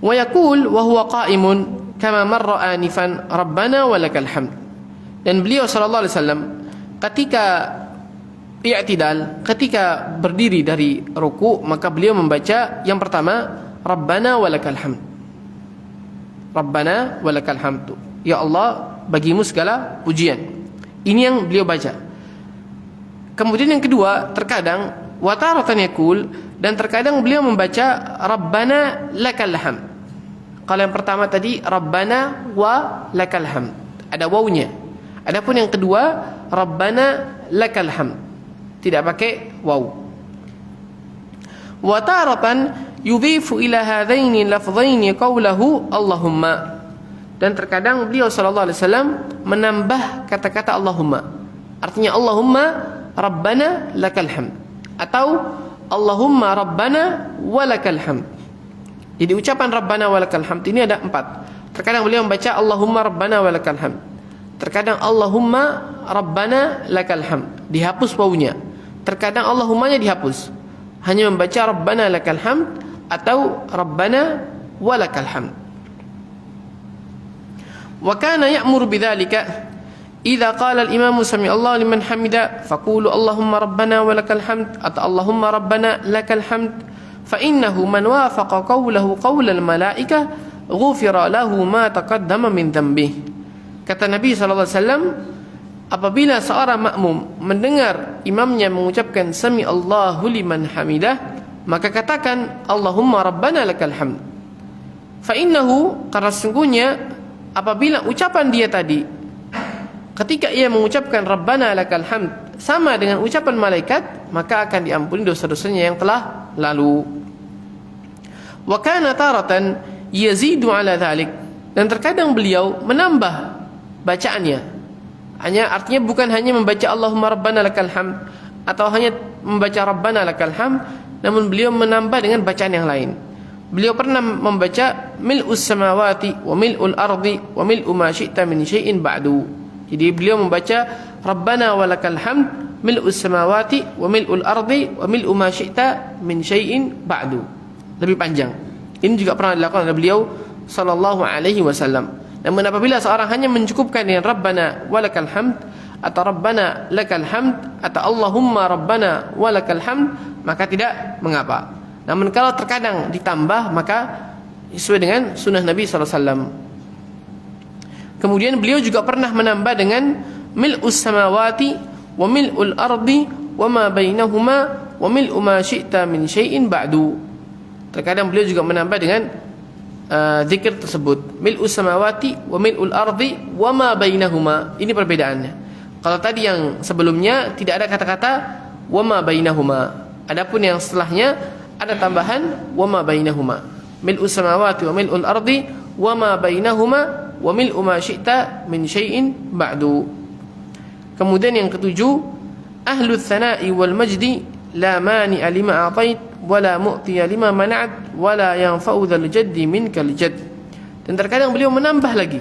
Wa yaqul wa huwa qa'imun kama marra anifan rabbana walakal hamd. Dan beliau sallallahu alaihi wasallam ketika i'tidal, ketika berdiri dari ruku, maka beliau membaca yang pertama rabbana walakal hamd. Rabbana walakal hamd. Ya Allah, bagimu segala pujian. Ini yang beliau baca. Kemudian yang kedua, terkadang wa taratan yaqul, dan terkadang beliau membaca rabbana lakal hamd. Kalau yang pertama tadi Rabbana wa lakal hamd, ada wawunya. Adapun yang kedua Rabbana lakal hamd, tidak pakai waw. Wa taratan yudhifu ila hadaini lafdhaini qawlahu Allahumma. Dan terkadang beliau sallallahu alaihi wasallam menambah kata-kata Allahumma. Artinya Allahumma Rabbana lakal hamd, atau Allahumma Rabbana wa lakal hamd. Jadi ucapan Rabbana walakal hamd ini ada 4. Terkadang beliau membaca Allahumma Rabbana walakal hamd. Terkadang Allahumma Rabbana lakal hamd, dihapus wawunya. Terkadang Allahummanya dihapus, hanya membaca Rabbana lakal hamd atau Rabbana walakal hamd. Wa kana ya'muru bidzalika idza qala al-imamu sami Allah liman hamida faqulu Allahumma Rabbana walakal hamd atau Allahumma Rabbana lakal hamd. فإنه من وافق قوله قول الملائكة غفر له ما تقدم من ذنبه. Kata Nabi SAW, apabila seorang makmum mendengar imamnya mengucapkan sami Allahu liman hamidah, maka katakan Allahumma Rabbana lakal hamd. Fa'innahu, karena sesungguhnya apabila ucapan dia tadi ketika ia mengucapkan Rabbana lakal hamd sama dengan ucapan malaikat, maka akan diampuni dosa-dosanya yang telah lalu. Wa kana taratan yazidu ala dhalik, dan terkadang beliau menambah bacaannya. Artinya bukan hanya membaca Allahumma Rabbana lakal hamd atau hanya membaca Rabbana lakal hamd, namun beliau menambah dengan bacaan yang lain. Beliau pernah membaca mil'us samawati wa mil'ul ardi wa mil'u ma syi'ta min syai'in ba'du. Jadi beliau membaca Rabbana walakal hamd mil'us samawati wa mil'ul ardi wa mil'u ma syi'ta min syai'in ba'du. Lebih panjang. Ini juga pernah dilakukan oleh beliau sallallahu alaihi wasallam. Namun apabila seorang hanya mencukupkan dengan Rabbana walakal hamd atau Rabbana lakal hamd atau Allahumma Rabbana walakal hamd, maka tidak mengapa. Namun kalau terkadang ditambah, maka sesuai dengan sunnah Nabi sallallahu alaihi wasallam. Kemudian beliau juga pernah menambah dengan mil'us samawati wa mil'ul ardi wa ma bainahuma wa mil'u ma syi'ta min syai'in ba'du. Terkadang beliau juga menambah dengan zikir tersebut, mil'us samawati wa mil'ul ardi wa ma bainahuma. Ini perbedaannya. Kalau tadi yang sebelumnya tidak ada kata-kata wa ma bainahuma. Adapun yang setelahnya ada tambahan wa ma bainahuma, mil'us samawati wa mil'ul ardi wa ma bainahuma wa mil'u ma syi'ta min syai'in ba'du. Kemudian yang ketujuh, ahlu tsana'i wal majdi la mani'a lima a'tait wa la mu'tiya lima mana'at wa la yanfa'u dzal jaddi minkal jadd. Dan terkadang beliau menambah lagi,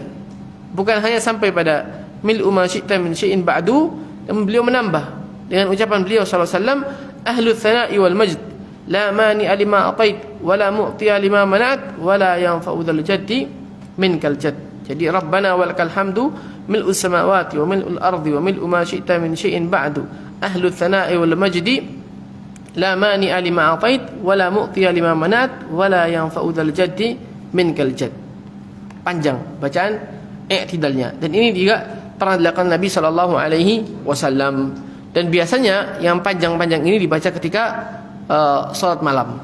bukan hanya sampai pada mil'u ma syi'ta min syai'in ba'du, dan beliau menambah dengan ucapan beliau sallallahu alaihi wasallam, ahlu tsana'i wal majd la mani'a lima atait wa la mu'tiya lima mana'at wa la yanfa'u dzal jaddi minkal jadd. Jadi rabbana walakal hamdu mil'us samawati wa mil'ul ardi wa mil'u ma syi'ta min syai'in ba'du ahlu tsana'i wal majdi la mani'a lima atait wa la mu'tiya lima mana'at wa la yanfa'u dzal jaddi minkal jadd. Panjang bacaan i'tidalnya, dan ini juga pernah dilakukan Nabi sallallahu alaihi wasallam. Dan biasanya yang panjang-panjang ini dibaca ketika salat malam.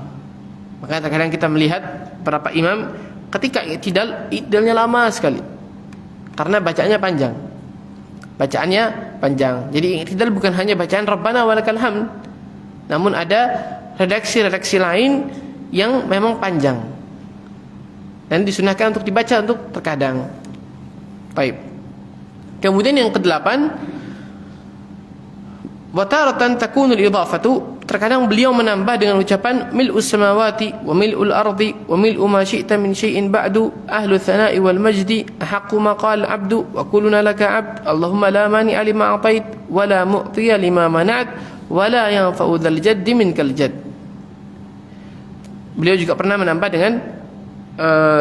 Makanya terkadang kita melihat beberapa imam ketika i'tidalnya lama sekali karena bacaannya panjang. Bacaannya panjang. Jadi i'tidal bukan hanya bacaan Rabbana walakal hamd, namun ada redaksi-redaksi lain yang memang panjang dan disunahkan untuk dibaca untuk terkadang. Baik. Kemudian yang kedelapan, wa taratan takunu al-idhafatu, terkadang beliau menambah dengan ucapan mil'us samawati wa mil'ul ardi wa mil'u ma syi'ta min syai'in ba'du ahlu tsana'i wal majdi ahaqqu ma qala 'abdu wa kulluna laka 'abd Allahumma la mani'a lima a'tait wa la mu'tiya lima mana'at wa la yanfa'u dzal jaddi minkal jadd. Beliau juga pernah menambah dengan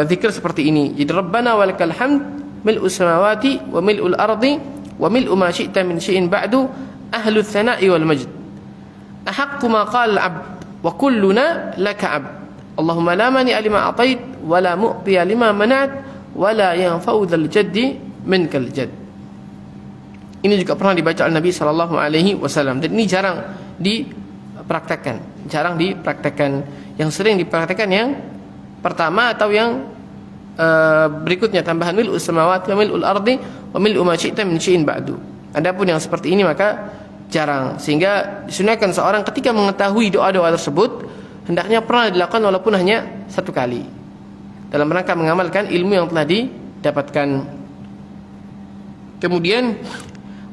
zikir seperti ini. Jadi rabbana walakal hamd mil'us samawati wa mil'ul ardi wa mil'u ma syi'ta min syai'in ba'du ahlu tsana'i wal majd ahaqqu ma qala 'abd wa kulluna laka 'abd Allahumma la mani'a lima atait wa la mu'tiya lima mana'at wa la yanfa'u dzal jaddi minkal jadd. Ini juga pernah dibaca oleh Nabi sallallahu alaihi wasallam, dan ini jarang dipraktekkan. Yang sering dipraktekkan yang pertama atau yang berikutnya, tambahan mil'us samawati wa mil'ul ardi wa mil'u ma syi'ta min syai'in ba'du. Adapun yang seperti ini maka jarang, sehingga disunahkan seorang ketika mengetahui doa-doa tersebut hendaknya pernah dilakukan walaupun hanya satu kali, dalam rangka mengamalkan ilmu yang telah didapatkan. Kemudian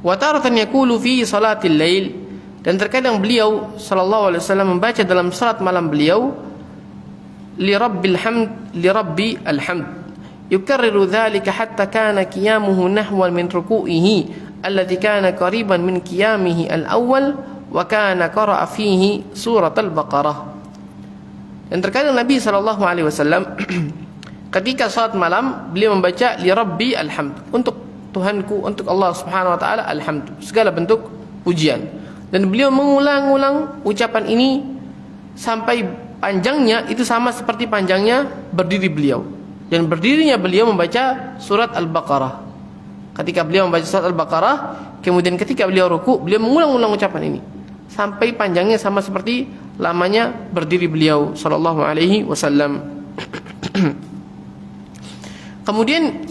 wa taratan yaqulu fi salatil lail, dan terkadang beliau sallallahu alaihi wasallam membaca dalam salat malam beliau li rabbil alhamd yukarriru dhalika hatta kana qiyamuhu nahwan min ruku'ihi alladhi kana qariban min qiyamihi al-awwal wa kana qara'a fihi surat al-Baqarah. Dan terkadang Nabi sallallahu alaihi wasallam ketika salat malam beliau membaca li rabbi alhamd, untuk Tuhanku, untuk Allah Subhanahu wa taala alhamd, segala bentuk pujian. Dan beliau mengulang-ulang ucapan ini sampai panjangnya itu sama seperti panjangnya berdiri beliau. Dan berdirinya beliau membaca surat Al-Baqarah. Ketika beliau membaca surat Al-Baqarah, kemudian ketika beliau ruku, beliau mengulang-ulang ucapan ini sampai panjangnya sama seperti lamanya berdiri beliau sallallahu alaihi wasallam. Kemudian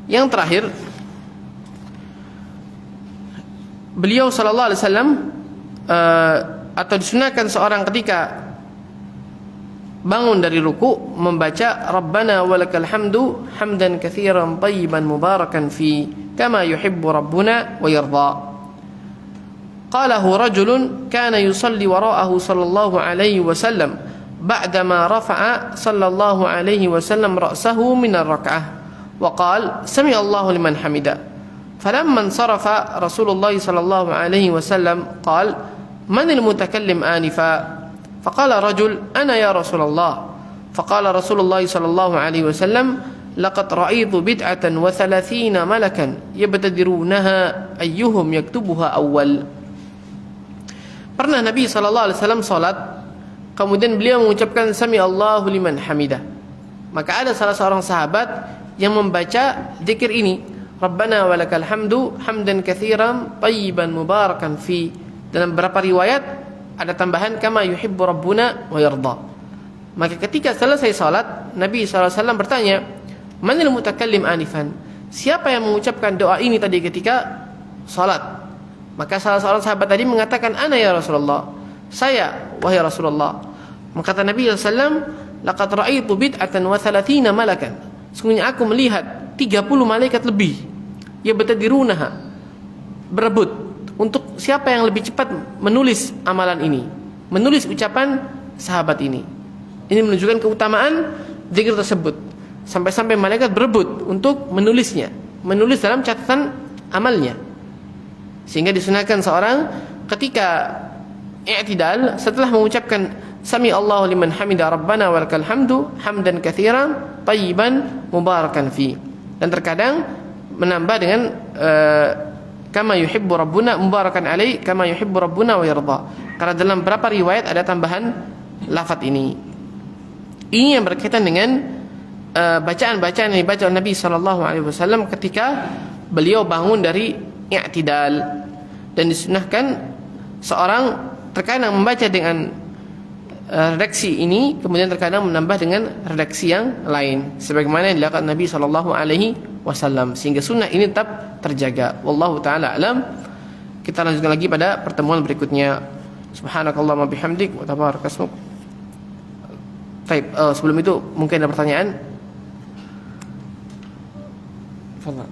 yang terakhir, beliau sallallahu alaihi wasallam atau disunahkan seorang ketika bangun dari ruku membaca Rabbana walakal hamdu hamdan katsiran thayyiban mubarakan fi kama yuhibbu rabbuna wa yarda. Qalahu rajulun kana yusalli wara'ahu sallallahu alaihi wasallam ba'dama rafa'a sallallahu alaihi wasallam ra'sahu min ar-rak'ah wa qala sami Allahu liman hamida. Falamma insarafa Rasulullah sallallahu alaihi wasallam qala man al-mutakallim anifa. فقال رجل أنا يا رسول الله. فقال رسول الله صلى الله عليه وسلم لقد رأيت بدعة و30 ملكا يبتدرونها أيهم يكتبها أول. Pernah Nabi SAW salat, kemudian beliau mengucapkan Sami Allahu liman hamidah. Maka ada salah seorang sahabat yang membaca zikir ini, Rabbana walakal hamdu hamdan katsiran thayyiban mubarakan fi. Dalam beberapa riwayat ada tambahan kama yuhibbu rabbuna wa yarda. Maka ketika selesai salat, Nabi SAW bertanya, manil mutakallim anifan, siapa yang mengucapkan doa ini tadi ketika salat? Maka salah seorang sahabat tadi mengatakan, ana ya Rasulullah, saya wahai Rasulullah. Maka kata Nabi SAW, laqad ra'aitu bid'atan wa thalathina malakan. Sungguhnya aku melihat 30 malaikat lebih. Yabtadirunaha, berebut untuk siapa yang lebih cepat menulis amalan ini, menulis ucapan sahabat ini. Ini menunjukkan keutamaan zikir tersebut. Sampai-sampai malaikat berebut untuk menulisnya, menulis dalam catatan amalnya. Sehingga disunahkan seorang ketika i'tidal, setelah mengucapkan Sami Allahu liman hamida rabbana walakal hamdu hamdan katsiran tayyiban mubarakan fi. Dan terkadang menambah dengan kama yuhibbu rabbuna mubarakan alai kama yuhibbu rabbuna wa yarda. Karena dalam beberapa riwayat ada tambahan lafaz ini. Ini yang berkaitan dengan bacaan-bacaan yang dibaca oleh Nabi sallallahu alaihi wasallam ketika beliau bangun dari i'tidal. Dan disunahkan seorang terkadang membaca dengan redaksi ini, kemudian terkadang menambah dengan redaksi yang lain, sebagaimana yang dilakukan Nabi sallallahu alaihi wasallam, sehingga sunnah ini tetap terjaga. Wallahu taala alam. Kita lanjutkan lagi pada pertemuan berikutnya. Subhanakallahumma bihamdik wa tabarakasmuk. Baik, sebelum itu mungkin ada pertanyaan. Fadhal.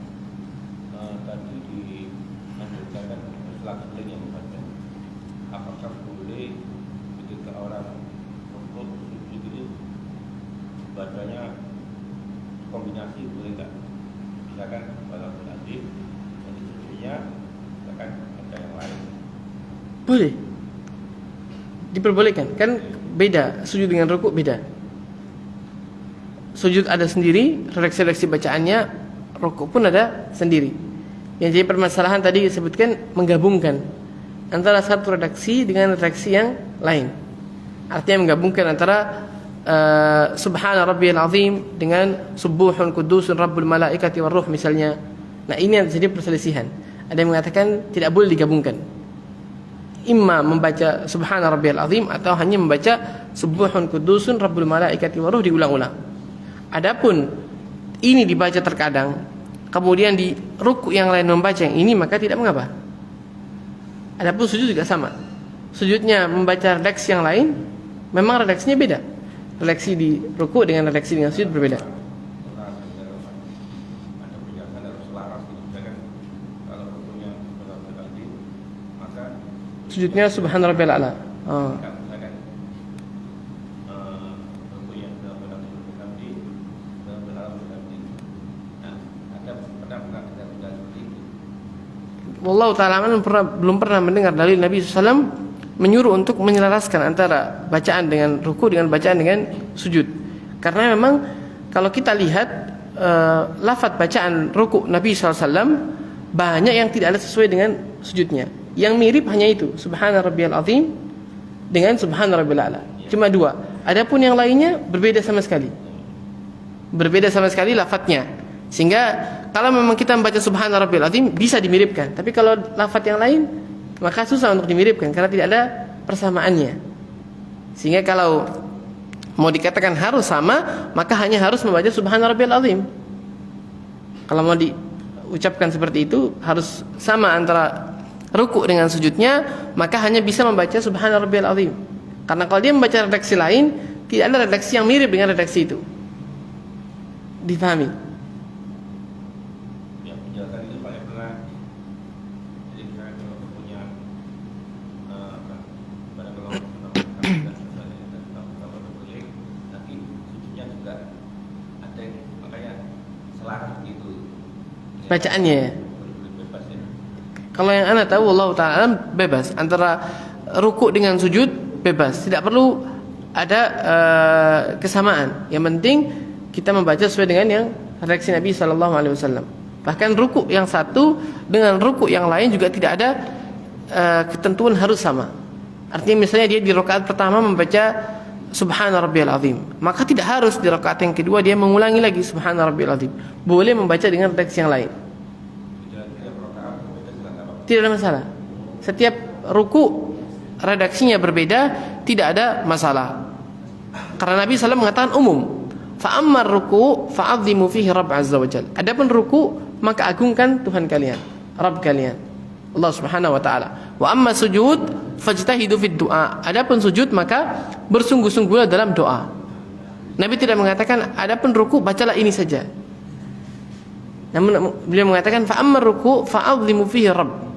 Tadi dianjurkan selanjutnya yang membaca, apakah boleh ketika orang rukuk sujud itu bacanya kombinasi, boleh nggak? Misalkan kalau nanti dari sujudnya misalkan ada yang lain. Boleh. Diperbolehkan. Kan beda, sujud dengan rukuk beda. Sujud ada sendiri, redaksi-redaksi bacaannya, rukuk pun ada sendiri. Yang jadi permasalahan tadi disebutkan menggabungkan antara satu redaksi dengan redaksi yang lain. Artinya menggabungkan antara Subhana rabbiyal azim dengan Subuhun kudusun rabbul malaikati war ruh misalnya. Nah, ini yang jadi perselisihan. Ada yang mengatakan tidak boleh digabungkan. Imma membaca Subhana rabbiyal azim atau hanya membaca Subuhun kudusun rabbul malaikati war ruh diulang-ulang. Adapun ini dibaca terkadang, kemudian di rukuk yang lain membaca yang ini, maka tidak mengapa. Adapun sujud juga sama. Sujudnya membaca redaksi yang lain, memang redaksinya beda. Redaksi di rukuk dengan redaksi dengan sujud berbeda. Ada penjelasan harus selaras gitu. Misalkan kalau rukuknya benar-benar tadi, maka Sujudnya Subhana rabbiyal a'la. misalkan rukuknya benar-benar tadi, benar-benar tadi. Nah, ada pernah kita sudah seperti itu. Wallahu ta'ala belum pernah mendengar dalil Nabi SAW menyuruh untuk menyelaraskan antara bacaan dengan ruku dengan bacaan dengan sujud. Karena memang kalau kita lihat lafaz bacaan ruku Nabi SAW banyak yang tidak ada sesuai dengan sujudnya. Yang mirip hanya itu, Subhana rabbiyal azim dengan Subhana rabbiyal a'la. Cuma dua. Adapun yang lainnya berbeda sama sekali. Berbeda sama sekali lafaznya. Sehingga kalau memang kita membaca Subhana rabbiyal azim bisa dimiripkan. Tapi kalau lafaz yang lain maka susah untuk dimiripkan karena tidak ada persamaannya. Sehingga kalau mau dikatakan harus sama, maka hanya harus membaca Subhana rabbiyal azim. Kalau mau diucapkan seperti itu harus sama antara rukuk dengan sujudnya, maka hanya bisa membaca Subhana rabbiyal azim. Karena kalau dia membaca redaksi lain, tidak ada redaksi yang mirip dengan redaksi itu. Difahami? Ya, penjelasan itu paling pernah. Jadi misalkan kalau punya pada kalau boleh, nanti sujudnya juga ada yang makanya selaras gitu. Bacaannya ya. Bebas ya. Kalau yang anda tahu, Allah Ta'ala bebas antara rukuk dengan sujud bebas, tidak perlu ada kesamaan. Yang penting kita membaca sesuai dengan yang redaksi Nabi Sallallahu Alaihi Wasallam. Bahkan rukuk yang satu dengan rukuk yang lain juga tidak ada ketentuan harus sama. Artinya misalnya dia di rakaat pertama membaca Subhana rabbiyal azim, maka tidak harus di rakaat yang kedua dia mengulangi lagi Subhana rabbiyal azim. Boleh membaca dengan redaksi yang lain. Tidak ada masalah. Setiap ruku redaksinya berbeda, tidak ada masalah. Karena Nabi SAW mengatakan umum. Fa'ammar ruku fa'azimu fihi Rabb azza wa jal. Adapun ruku maka agungkan Tuhan kalian, Rabb kalian. Allah Subhanahu wa taala. Wa amma sujud fajtahidu fid du'a. Adapun sujud maka bersungguh-sungguhlah dalam doa. Nabi tidak mengatakan adapun ruku bacalah ini saja. Namun beliau mengatakan fa amma ruku fa'azimu fihi rabb.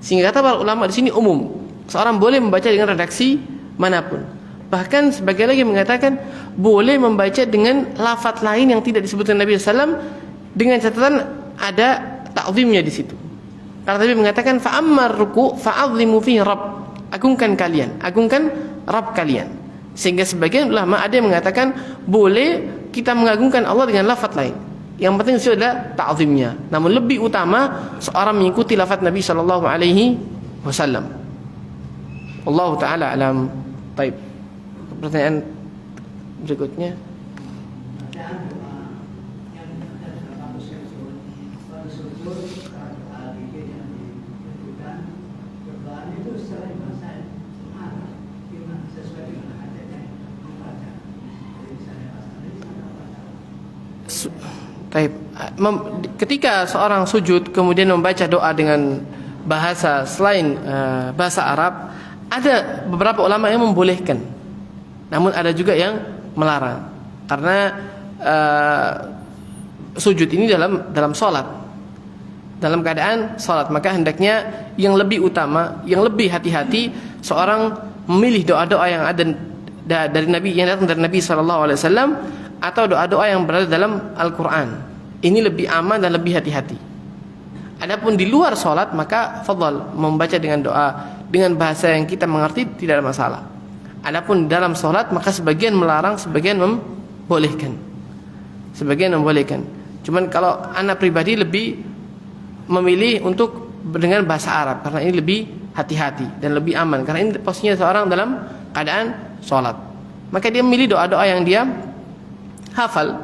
Sehingga kata para ulama di sini umum. Seorang boleh membaca dengan redaksi manapun. Bahkan sebagian lagi mengatakan boleh membaca dengan lafaz lain yang tidak disebutkan Nabi SAW dengan catatan ada ta'zimnya di situ. Karena Nabi mengatakan fa ammar ruku fa'azimu fihi rabb. Agungkan kalian, agungkan Rabb kalian. Sehingga sebagian ulama ada yang mengatakan boleh kita mengagungkan Allah dengan lafaz lain. Yang penting itu adalah ta'zimnya. Namun lebih utama seorang mengikuti lafaz Nabi sallallahu alaihi wasallam. Allah taala alam. Baik. Pertanyaan berikutnya. Ketika seorang sujud kemudian membaca doa dengan bahasa selain bahasa Arab, ada beberapa ulama yang membolehkan. Namun ada juga yang melarang. Karena sujud ini dalam salat. Dalam keadaan salat, maka hendaknya yang lebih utama, yang lebih hati-hati seorang memilih doa-doa yang ada dari Nabi, yang datang dari Nabi sallallahu alaihi wasallam, atau doa-doa yang berada dalam Al-Quran. Ini lebih aman dan lebih hati-hati. Adapun di luar sholat, maka fadhal membaca dengan doa dengan bahasa yang kita mengerti, tidak ada masalah. Adapun dalam sholat, maka sebagian melarang, sebagian membolehkan. Sebagian membolehkan. Cuman kalau anak pribadi lebih memilih untuk dengan bahasa Arab, karena ini lebih hati-hati dan lebih aman. Karena ini posisinya seorang dalam keadaan sholat. Maka dia memilih doa-doa yang dia hafal,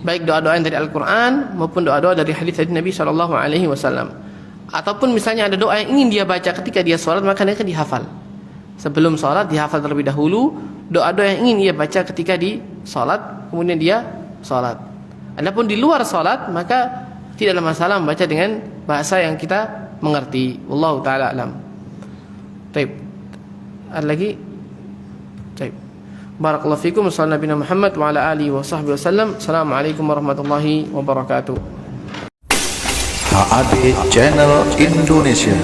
baik doa-doa yang dari Al-Quran maupun doa-doa dari hadis Nabi Shallallahu Alaihi Wasallam. Ataupun misalnya ada doa yang ingin dia baca ketika dia sholat, maka dia akan dihafal. Sebelum sholat dihafal terlebih dahulu doa-doa yang ingin ia baca ketika di sholat, kemudian dia sholat. Adapun di luar sholat, maka tidak ada masalah membaca dengan bahasa yang kita mengerti. Wallahu taala alam. Baik. Ada lagi? Baik. Barakallahu fikum. Sallallahu Nabi Muhammad wa ala alihi wa sahbihi wasallam. Assalamualaikum warahmatullahi wabarakatuh. HAD Channel Indonesia.